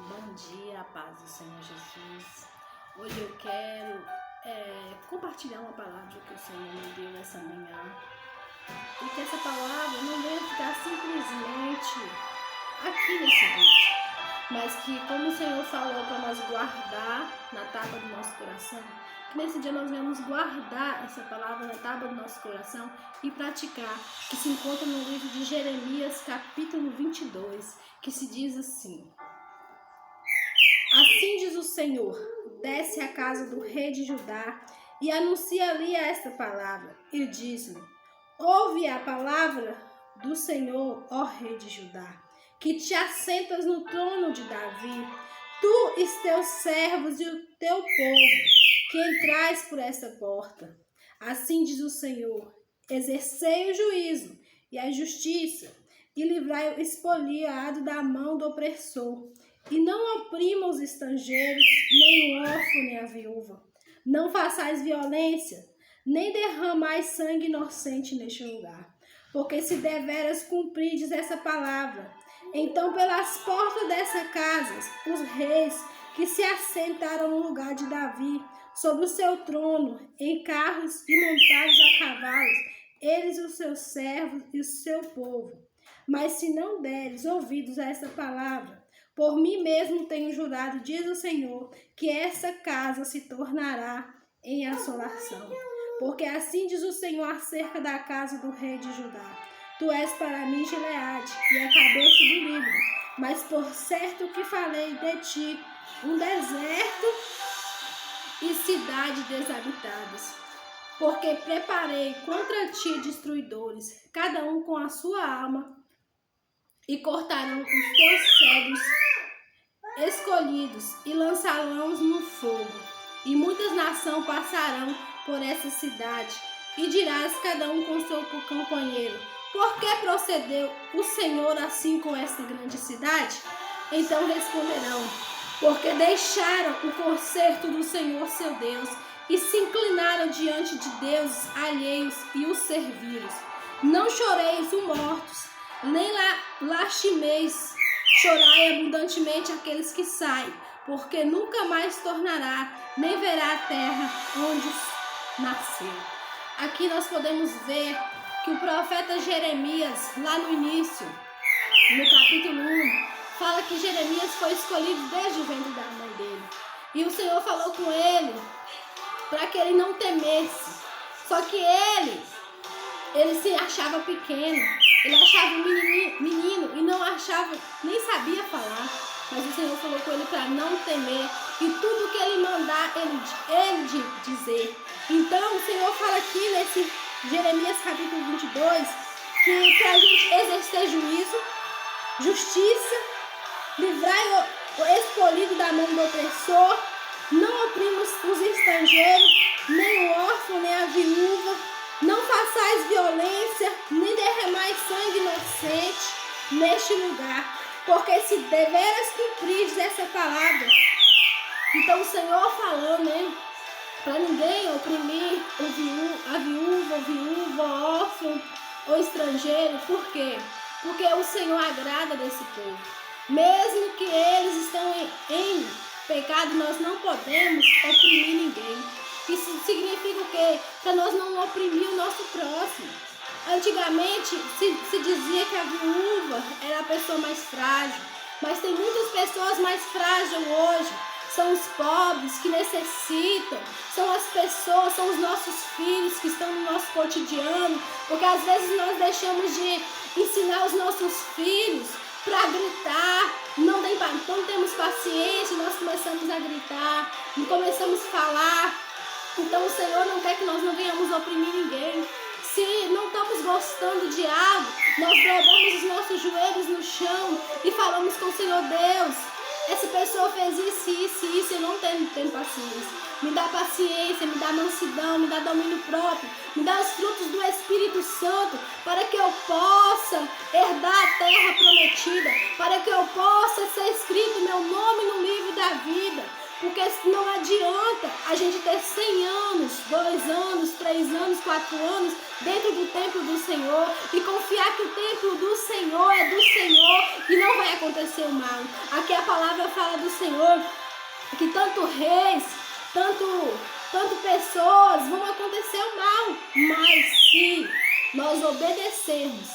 Bom dia, a paz do Senhor Jesus. Hoje eu quero compartilhar uma palavra que o Senhor me deu nessa manhã. E que essa palavra não venha ficar simplesmente aqui nesse vídeo, mas que, como o Senhor falou para nós guardar na tábua do nosso coração, que nesse dia nós venhamos guardar essa palavra na tábua do nosso coração e praticar, que se encontra no livro de Jeremias, capítulo 22, que se diz assim: Assim diz o Senhor, desce à casa do rei de Judá e anuncia-lhe esta palavra, e diz-lhe: ouve a palavra do Senhor, ó rei de Judá, que te assentas no trono de Davi, tu e teus servos e o teu povo, que entrais por esta porta. Assim diz o Senhor: exercei o juízo e a justiça, e livrai o expoliado da mão do opressor. E não oprima os estrangeiros, nem o órfão, nem a viúva. Não façais violência, nem derramais sangue inocente neste lugar. Porque se deveras cumprides essa palavra, então pelas portas dessa casa, os reis que se assentaram no lugar de Davi, sobre o seu trono, em carros e montados a cavalos, eles os seus servos e o seu povo. Mas se não deres ouvidos a essa palavra, por mim mesmo tenho jurado, diz o Senhor, que essa casa se tornará em assolação. Porque assim diz o Senhor acerca da casa do rei de Judá: tu és para mim Gileade e a cabeça do Líbano, mas por certo que falei de ti, um deserto e cidade desabitadas. Porque preparei contra ti destruidores, cada um com a sua arma, e cortarão os teus cedros escolhidos e lançarão-os no fogo. E muitas nações passarão por essa cidade, e dirás cada um com seu companheiro: por que procedeu o Senhor assim com esta grande cidade? Então responderão: porque deixaram o conserto do Senhor seu Deus, e se inclinaram diante de deuses alheios e os serviram. Não choreis os mortos, nem lastimeis, chorai abundantemente aqueles que saem, porque nunca mais tornará, nem verá a terra onde nasceu. Aqui nós podemos ver que o profeta Jeremias, lá no início, no capítulo 1, fala que Jeremias foi escolhido desde o ventre da mãe dele. E o Senhor falou com ele para que ele não temesse. Só que ele se achava pequeno, ele achava menino e não achava, nem sabia falar. Mas o Senhor falou com ele para não temer, e tudo que ele mandar, ele dizer. Então o Senhor fala aqui nesse Jeremias capítulo 22, que para a gente exercer juízo, justiça, livrai o escolhido da mão do opressor, não oprima os estrangeiros, nem o órfão, nem a viúva, não façais violência, nem derramais sangue inocente neste lugar, porque se deveras cumprir essa palavra. Então o Senhor falou, né, para ninguém oprimir a viúva, o órfão, o estrangeiro. Por quê? Porque o Senhor agrada desse povo. Mesmo que eles estão em pecado, nós não podemos oprimir ninguém. Isso significa o quê? Para nós não oprimir o nosso próximo. Antigamente se dizia que a viúva era a pessoa mais frágil, mas tem muitas pessoas mais frágeis hoje. São os pobres que necessitam, são as pessoas, são os nossos filhos que estão no nosso cotidiano, porque às vezes nós deixamos de ensinar os nossos filhos para gritar, não temos paciência, nós começamos a gritar, não começamos a falar. Então o Senhor não quer que nós não venhamos oprimir ninguém. Se não estamos gostando de algo, nós dobramos os nossos joelhos no chão e falamos com o Senhor: Deus, essa pessoa fez isso, eu não tenho paciência. Me dá paciência, me dá mansidão, me dá domínio próprio, me dá os frutos do Espírito Santo, para que eu possa herdar a terra prometida, para que eu possa ser escrito meu nome no livro da vida. Porque não adianta a gente ter 100 anos, 2 anos, 3 anos, 4 anos dentro do templo do Senhor e confiar que o templo do Senhor é do Senhor e não vai acontecer o mal. Aqui a palavra fala do Senhor que tanto reis, tanto pessoas vão acontecer o mal, mas se nós obedecermos,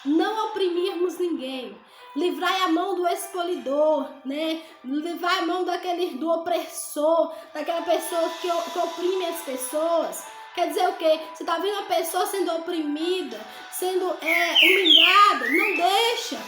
não oprimirmos ninguém, livrai a mão do expolidor, né? Livrai a mão do opressor, daquela pessoa que oprime as pessoas. Quer dizer o quê? Você está vendo uma pessoa sendo oprimida, sendo humilhada, não deixa.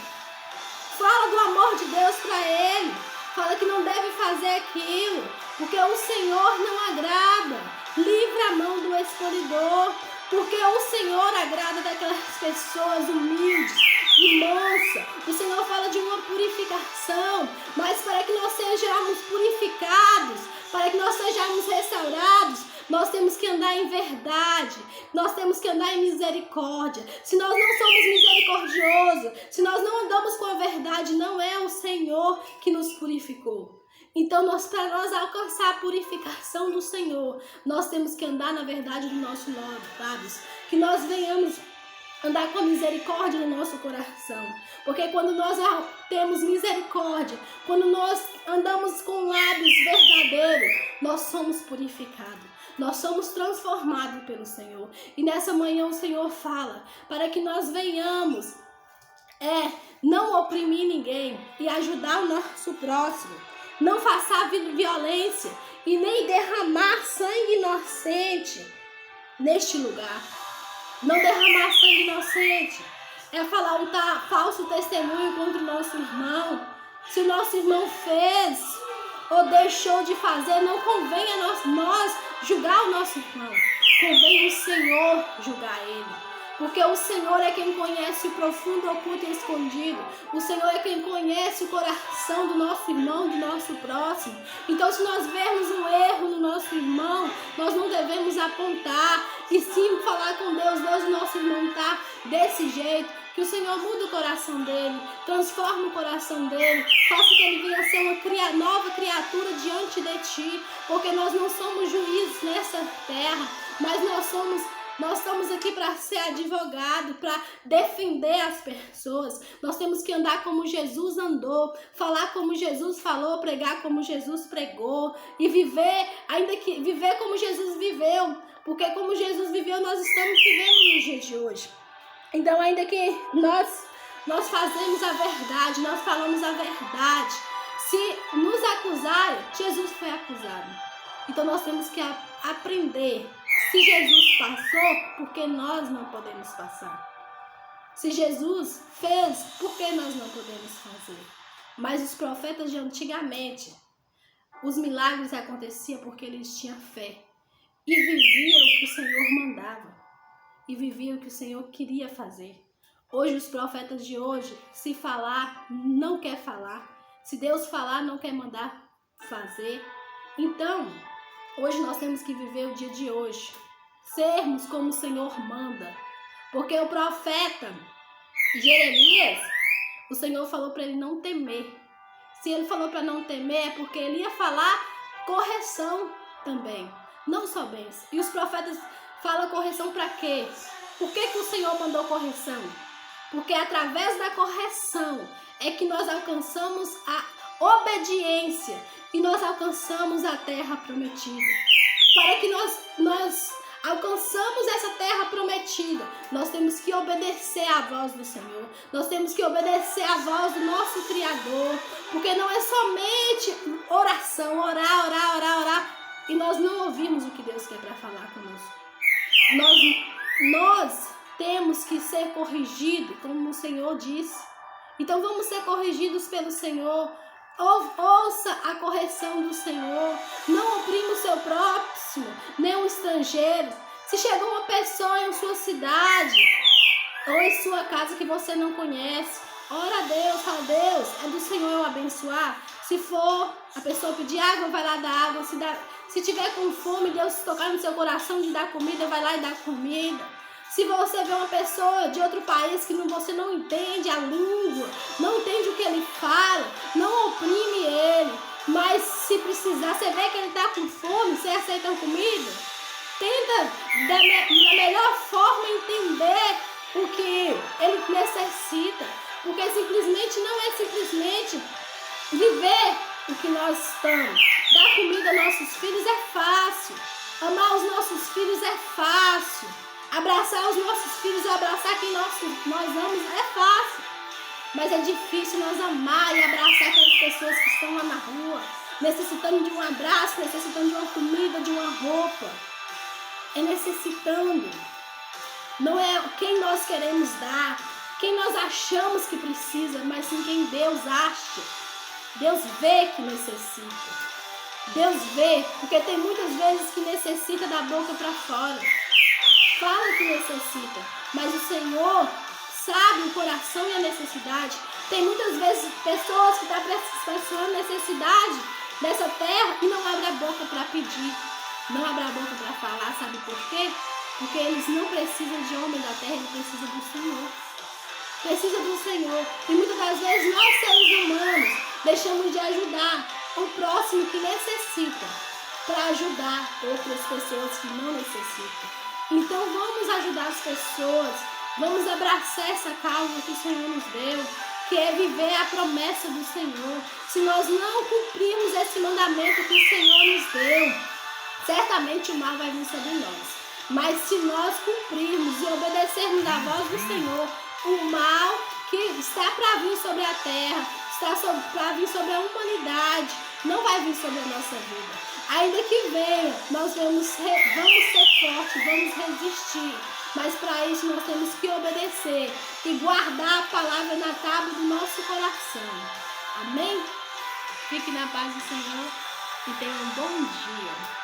Fala do amor de Deus para ele. Fala que não deve fazer aquilo, porque o Senhor não agrada. Livra a mão do expolidor, porque o Senhor agrada daquelas pessoas humildes e mansa. O Senhor fala de uma purificação, mas para que nós sejamos purificados, para que nós sejamos restaurados, nós temos que andar em verdade, nós temos que andar em misericórdia. Se nós não somos misericordiosos, se nós não andamos com a verdade, não é o Senhor que nos purificou. Então, para nós alcançar a purificação do Senhor, nós temos que andar na verdade do nosso lado, sabe? Que nós venhamos andar com a misericórdia no nosso coração. Porque quando nós temos misericórdia, quando nós andamos com lábios verdadeiros, nós somos purificados. Nós somos transformados pelo Senhor. E nessa manhã o Senhor fala para que nós venhamos não oprimir ninguém e ajudar o nosso próximo. Não faça violência e nem derramar sangue inocente neste lugar. Não derramar sangue inocente é falar um falso testemunho contra o nosso irmão. Se o nosso irmão fez ou deixou de fazer, não convém a nós julgar o nosso irmão. Convém o Senhor julgar ele. Porque o Senhor é quem conhece o profundo, oculto e escondido. O Senhor é quem conhece o coração do nosso irmão, do nosso próximo. Então, se nós vermos um erro no nosso irmão, nós não devemos apontar e sim falar com Deus. Deus, o nosso irmão está desse jeito. Que o Senhor mude o coração dele, transforme o coração dele, faça que ele venha ser uma nova criatura diante de ti. Porque nós não somos juízes nessa terra, mas nós estamos aqui para ser advogado, para defender as pessoas. Nós temos que andar como Jesus andou, falar como Jesus falou, pregar como Jesus pregou e viver como Jesus viveu. Porque como Jesus viveu, nós estamos vivendo no dia de hoje. Então, ainda que nós fazemos a verdade, nós falamos a verdade, se nos acusarem, Jesus foi acusado. Então, nós temos que aprender. Se Jesus passou, por que nós não podemos passar? Se Jesus fez, por que nós não podemos fazer? Mas os profetas de antigamente, os milagres aconteciam porque eles tinham fé e viviam o que o Senhor mandava e viviam o que o Senhor queria fazer. Hoje, os profetas de hoje, se falar, não quer falar. Se Deus falar, não quer mandar fazer. Então, hoje nós temos que viver o dia de hoje, sermos como o Senhor manda. Porque o profeta Jeremias, o Senhor falou para ele não temer. Se ele falou para não temer, é porque ele ia falar correção também, não só bens. E os profetas falam correção para quê? Por que o Senhor mandou correção? Porque através da correção é que nós alcançamos a obediência e nós alcançamos a terra prometida. Para que nós alcançamos essa terra prometida, nós temos que obedecer à voz do Senhor. Nós temos que obedecer à voz do nosso Criador. Porque não é somente oração, orar. E nós não ouvimos o que Deus quer para falar conosco. Nós temos que ser corrigidos, como o Senhor disse. Então vamos ser corrigidos pelo Senhor. Ouça a correção do Senhor. Não oprima o seu próximo, nem o estrangeiro. Se chegou uma pessoa em sua cidade ou em sua casa que você não conhece, ora a Deus, fala: Deus, é do Senhor eu abençoar. Se for a pessoa pedir água, vai lá dar água. Se tiver com fome, Deus tocar no seu coração de dar comida, vai lá e dá comida. Se você vê uma pessoa de outro país que você não entende a língua, não entende o que ele fala, não oprime ele. Mas se precisar, você vê que ele está com fome, você aceita comida? Tenta, da melhor forma, entender o que ele necessita. Porque simplesmente não é simplesmente viver o que nós estamos. Dar comida aos nossos filhos é fácil. Amar os nossos filhos é fácil. Abraçar os nossos filhos ou abraçar quem nós amamos é fácil. Mas é difícil nós amar e abraçar aquelas pessoas que estão lá na rua, necessitando de um abraço, necessitando de uma comida, de uma roupa. É necessitando. Não é quem nós queremos dar, quem nós achamos que precisa, mas sim quem Deus acha. Deus vê que necessita. Deus vê, porque tem muitas vezes que necessita da boca para fora. Fala que necessita, mas o Senhor sabe o coração e a necessidade. Tem muitas vezes pessoas que estão passando necessidade dessa terra e não abrem a boca para pedir. Não abrem a boca para falar, sabe por quê? Porque eles não precisam de homem da terra, eles precisam do Senhor. Precisa do Senhor. E muitas das vezes nós, seres humanos, deixamos de ajudar o próximo que necessita para ajudar outras pessoas que não necessitam. Então vamos ajudar as pessoas, vamos abraçar essa causa que o Senhor nos deu, que é viver a promessa do Senhor. Se nós não cumprirmos esse mandamento que o Senhor nos deu, certamente o mal vai vir sobre nós. Mas se nós cumprirmos e obedecermos à voz do Senhor, o mal que está para vir sobre a terra, está para vir sobre a humanidade, não vai vir sobre a nossa vida. Ainda que venha, nós vamos ser fortes, vamos resistir. Mas para isso nós temos que obedecer e guardar a palavra na tábua do nosso coração. Amém? Fique na paz do Senhor e tenha um bom dia.